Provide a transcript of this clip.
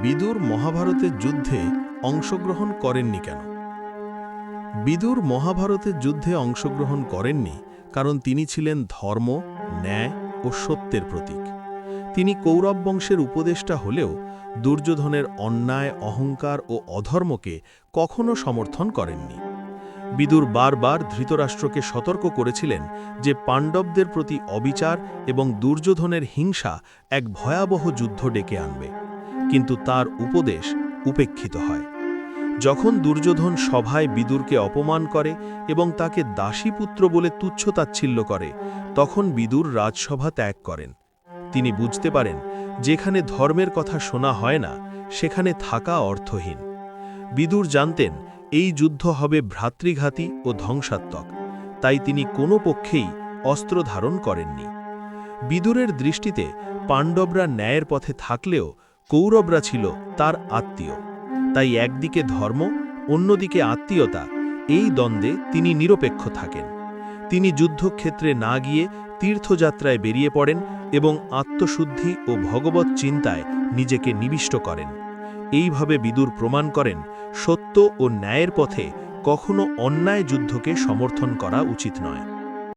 বিদুর মহাভারতের যুদ্ধে অংশগ্রহণ করেননি কেন? বিদুর মহাভারতের যুদ্ধে অংশগ্রহণ করেননি কারণ তিনি ছিলেন ধর্ম, ন্যায় ও সত্যের প্রতীক। তিনি কৌরব বংশের উপদেষ্টা হলেও দুর্যোধনের অন্যায়, অহংকার ও অধর্মকে কখনো সমর্থন করেননি। বিদুর বারবার ধৃতরাষ্ট্রকে সতর্ক করেছিলেন যে পাণ্ডবদের প্রতি অবিচার এবং দুর্যোধনের হিংসা এক ভয়াবহ যুদ্ধ ডেকে আনবে, কিন্তু তার উপদেশ উপেক্ষিত হয়। যখন দুর্যোধন সভায় বিদুরকে অপমান করে এবং তাকে দাসীপুত্র বলে তুচ্ছতাচ্ছিল্য করে, তখন বিদুর রাজসভা ত্যাগ করেন। তিনি বুঝতে পারেন, যেখানে ধর্মের কথা শোনা হয় না, সেখানে থাকা অর্থহীন। বিদুর জানতেন এই যুদ্ধ হবে ভ্রাতৃঘাতী ও ধ্বংসাত্মক, তাই তিনি কোনো পক্ষেই অস্ত্র ধারণ করেননি। বিদুরের দৃষ্টিতে পাণ্ডবরা ন্যায়ের পথে থাকলেও কৌরবরা ছিল তার আত্মীয়, তাই একদিকে ধর্ম, অন্যদিকে আত্মীয়তা, এই দ্বন্দ্বে তিনি নিরপেক্ষ থাকেন। তিনি যুদ্ধক্ষেত্রে না গিয়ে তীর্থযাত্রায় বেরিয়ে পড়েন এবং আত্মশুদ্ধি ও ভগবৎ চিন্তায় নিজেকে নিবিষ্ট করেন। এইভাবে বিদুর প্রমাণ করেন, সত্য ও ন্যায়ের পথে কখনো অন্যায় যুদ্ধকে সমর্থন করা উচিত নয়।